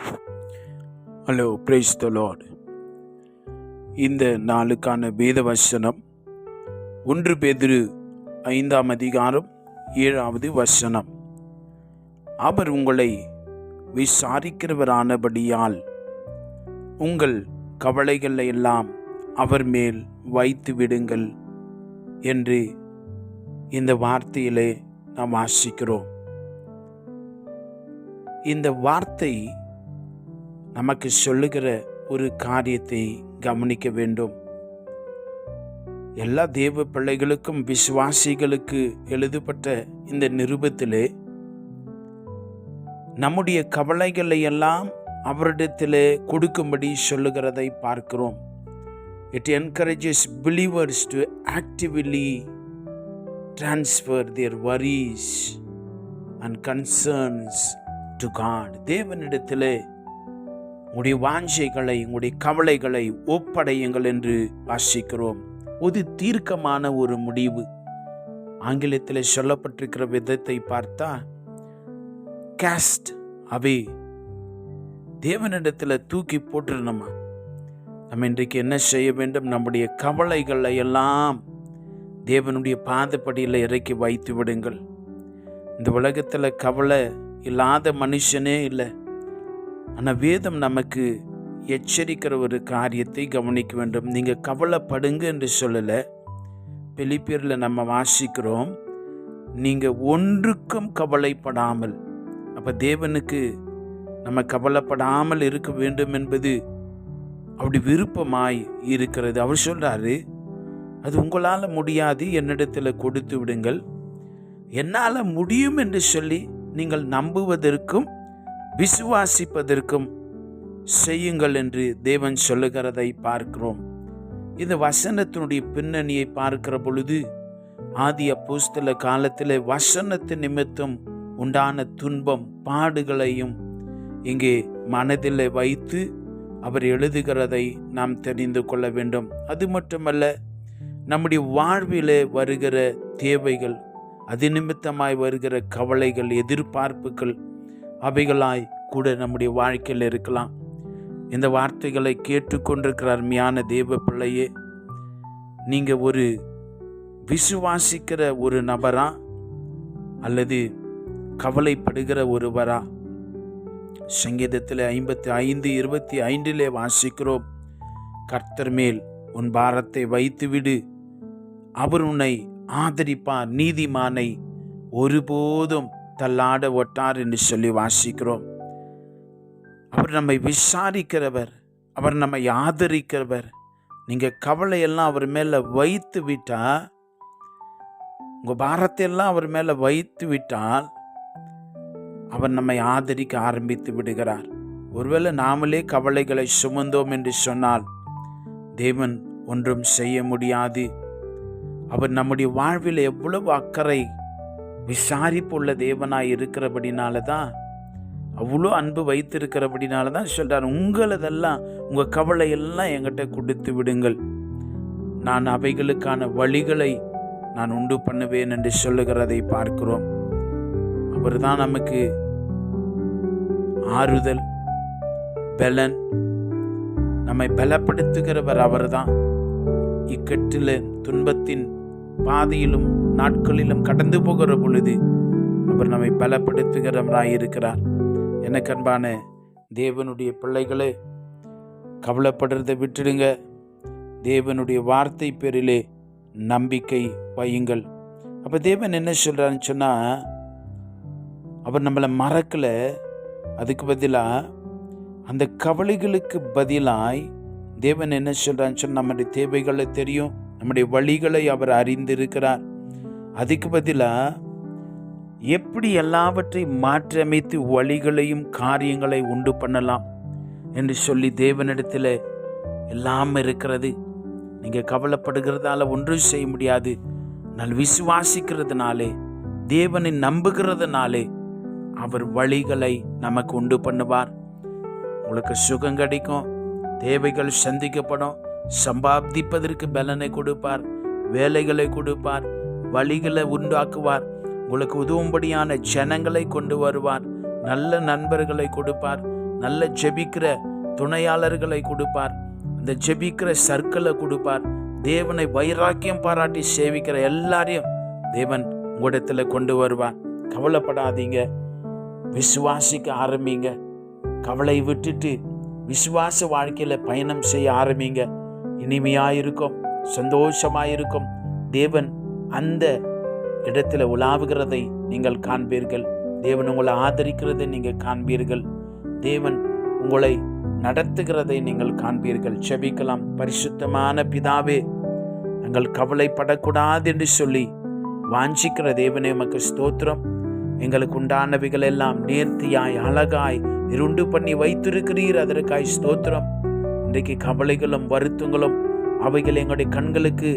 Hello, praise the Lord. இந்த நாளுக்கான வேத வசனம் 1 பேதுரு 5ஆம் அதிகாரம் 7வது வசனம். அவர் உங்களை விசாரிக்கிறவரானபடியால் உங்கள் கவலைகளை எல்லாம் அவர் மேல் வைத்து விடுங்கள் என்று இந்த வார்த்தையிலே நாம் வாசிக்கிறோம். இந்த வார்த்தை நமக்கு சொல்லுகிற ஒரு காரியத்தை கவனிக்க வேண்டும். எல்லா தேவ பிள்ளைகளுக்கும் விசுவாசிகளுக்கு எழுதப்பட்ட இந்த நிருபத்திலே நம்முடைய கவலைகளை எல்லாம் அவரிடத்திலே கொடுக்கும்படி சொல்லுகிறதை பார்க்கிறோம். It encourages believers to actively transfer their worries and concerns to God. தேவனிடத்திலே உங்களுடைய வாஞ்சைகளை, உங்களுடைய கவலைகளை ஒப்படையுங்கள் என்று வாசிக்கிறோம். ஒரு தீர்க்கமான ஒரு முடிவு. ஆங்கிலத்தில் சொல்லப்பட்டிருக்கிற விதத்தை பார்த்தா cast away, தேவனிடத்தில் தூக்கி போட்டுருணுமா. நம்ம இன்றைக்கு என்ன செய்ய வேண்டும்? நம்முடைய கவலைகளை எல்லாம் தேவனுடைய பாதப்படியில் இறக்கி வைத்து விடுங்கள். இந்த உலகத்தில் கவலை இல்லாத மனுஷனே இல்லை. ஆனால் வேதம் நமக்கு எச்சரிக்கிற ஒரு காரியத்தை கவனிக்க வேண்டும். நீங்கள் கவலைப்படுங்க என்று சொல்லலை. பிலிப்பியரில் நம்ம வாசிக்கிறோம், நீங்கள் ஒன்றுக்கும் கவலைப்படாமல். அப்போ தேவனுக்கு நம்ம கவலைப்படாமல் இருக்க வேண்டும் என்பது அப்படி விருப்பமாய் இருக்கிறது. அவர் சொல்கிறாரு, அது உங்களால் முடியாது, என்னிடத்தில் கொடுத்து விடுங்கள். என்னால் முடியும் என்று சொல்லி நீங்கள் நம்புவதற்கும் விசுவாசிப்பதற்கும் செய்யுங்கள் என்று தேவன் சொல்லுகிறதை பார்க்கிறோம். இந்த வசனத்தினுடைய பின்னணியை பார்க்கிற பொழுது ஆதி அப்போஸ்தல காலத்தில் வசனத்தின் நிமித்தம் உண்டான துன்பம் பாடுகளையும் இங்கே மனதில் வைத்து அவர் எழுதுகிறதை நாம் தெரிந்து கொள்ள வேண்டும். அது மட்டுமல்ல, நம்முடைய வாழ்விலே வருகிற தேவைகள், அது நிமித்தமாய் வருகிற கவலைகள், எதிர்பார்ப்புகள், அவைகளாய் கூட நம்முடைய வாழ்க்கையில் இருக்கலாம். இந்த வார்த்தைகளை கேட்டுக்கொண்டிருக்கிற அருமையான தேவ பிள்ளையே, நீங்கள் ஒரு விசுவாசிக்கிற ஒரு நபரா அல்லது கவலைப்படுகிற ஒருவரா? சங்கீதத்தில் 55:25 வாசிக்கிறோம், கர்த்தர் மேல் உன் பாரத்தை வைத்துவிடு, அவர் உன்னை ஆதரிப்பார், நீதிமானை ஒருபோதும் தள்ளாட ஒட்டார் என்று சொல்லி வாசிக்கிறோம். அவர் நம்மை விசாரிக்கிறவர், அவர் நம்மை ஆதரிக்கிறவர். நீங்கள் கவலையெல்லாம் அவர் மேலே வைத்து விட்டால், உங்கள் பாரத்தையெல்லாம் அவர் மேலே வைத்து விட்டால் அவர் நம்மை ஆதரிக்க ஆரம்பித்து விடுகிறார். ஒருவேளை நாமளே கவலைகளை சுமந்தோம் என்று சொன்னால் தேவன் ஒன்றும் செய்ய முடியாது. அவர் நம்முடைய வாழ்வில் எவ்வளவு அக்கறை, விசாரிப்புள்ள தேவனாய் இருக்கிறபடினால தான், அவ்வளோ அன்பு வைத்திருக்கிறபடினால தான் சொல்கிறார், உங்களதெல்லாம், உங்கள் கவலையெல்லாம் என்கிட்ட கொடுத்து விடுங்கள், நான் அவைகளுக்கான வழிகளை நான் உண்டு பண்ணுவேன் என்று சொல்லுகிறதை பார்க்கிறோம். அவர் தான் நமக்கு ஆறுதல், பலன், நம்மை பலப்படுத்துகிறவர் அவர் தான். இக்கட்டில் துன்பத்தின் பாதையிலும் நாட்களிலும் கடந்து போகிற பொழுது அவர் நம்மை பலப்படுத்துகிறவராயிருக்கிறார். எனக்கு அன்பான தேவனுடைய பிள்ளைகளே, கவலைப்படுறதை விட்டுடுங்க. தேவனுடைய வார்த்தை பேரிலே நம்பிக்கை வையுங்கள். அப்போ தேவன் என்ன சொல்கிறான்னு சொன்னால், அவர் நம்மளை மறக்கலை. அதுக்கு பதிலாக, அந்த கவலைகளுக்கு பதிலாய் தேவன் என்ன சொல்கிறான்னு சொன்னால், நம்முடைய தேவைகளை தெரியும், நம்முடைய வழிகளை அவர் அறிந்திருக்கிறார். அதுக்கு பதிலாக எப்படி எல்லாவற்றையும் மாற்றி அமைத்து வழிகளையும் காரியங்களை உண்டு பண்ணலாம் என்று சொல்லி தேவனிடத்தில் எல்லாம் இருக்கிறது. நீங்கள் கவலைப்படுகிறதால ஒன்றும் செய்ய முடியாது. நான் விசுவாசிக்கிறதுனாலே, தேவனை நம்புகிறதுனாலே அவர் வழிகளை நமக்கு உண்டு பண்ணுவார். உங்களுக்கு சுகம் கிடைக்கும், தேவைகள் சந்திக்கப்படும், சம்பாதிப்பதற்கு பலனை கொடுப்பார், வேலைகளை கொடுப்பார், வழிகளை உண்டாக்குவார், உங்களுக்கு உதவும்படியான ஜனங்களை கொண்டு வருவார், நல்ல நண்பர்களை கொடுப்பார், நல்ல ஜெபிக்கிற துணையாளர்களை கொடுப்பார். அந்த ஜெபிக்கிற சர்க்கிளை கொடுப்பார். தேவனை வைராக்கியம் பாராட்டி சேவிக்கிற எல்லாரையும் தேவன் உங்களிடத்துல கொண்டு வருவார். கவலைப்படாதீங்க, விசுவாசிக்க ஆரம்பிங்க. கவலை விட்டுட்டு விசுவாச வாழ்க்கையில பயணம் செய்ய ஆரம்பிங்க. இனிமையாயிருக்கும், சந்தோஷமாயிருக்கும். தேவன் அந்த இடத்துல உலாவுகிறதை நீங்கள் காண்பீர்கள். தேவன் உங்களை ஆதரிக்கிறதை நீங்கள் காண்பீர்கள். தேவன் உங்களை நடத்துகிறதை நீங்கள் காண்பீர்கள். செபிக்கலாம். பரிசுத்தமான பிதாவே, நாங்கள் கவலைப்படக்கூடாது என்று சொல்லி வாஞ்சிக்கிற தேவனே உமக்கு ஸ்தோத்திரம். எங்களுக்கு உண்டானவைகள் எல்லாம் நேர்த்தியாய் அழகாய் இருண்டு பண்ணி வைத்திருக்கிறீர். அதற்காய் ஸ்தோத்திரம். இன்றைக்கு கவலைகளும் வருத்தங்களும் அவைகள் எங்களுடைய கண்களுக்கு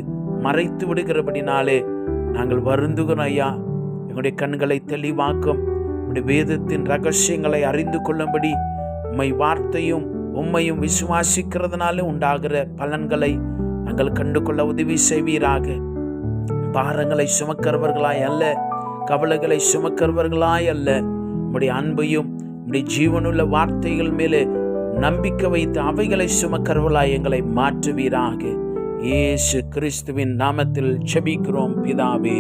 மறைத்து விடுகிறபடினாலே நாங்கள் வருந்துகிறோம் ஐயா. எங்களுடைய கண்களை தெளிவாக்கும். உம்முடைய வேதத்தின் ரகசியங்களை அறிந்து கொள்ளும்படி உம்மை வார்த்தையும் உம்மையும் விசுவாசிக்கிறதுனால உண்டாகிற பலன்களை நாங்கள் கண்டு கொள்ள உதவி செய்வீராக. பாரங்களை சுமக்கிறவர்களாய் அல்ல, கவலைகளை சுமக்கிறவர்களாய் அல்ல, உம்முடைய அன்பையும் உம்முடைய ஜீவனுள்ள வார்த்தைகள் மேலே நம்பிக்கை வைத்து அவைகளை சுமக்கிறவர்களாய் எங்களை மாற்றுவீராக. இயேசு கிறிஸ்துவின் நாமத்தில் ஜெபிக்கிறோம் பிதாவே.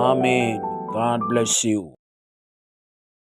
ஆமென். God bless you.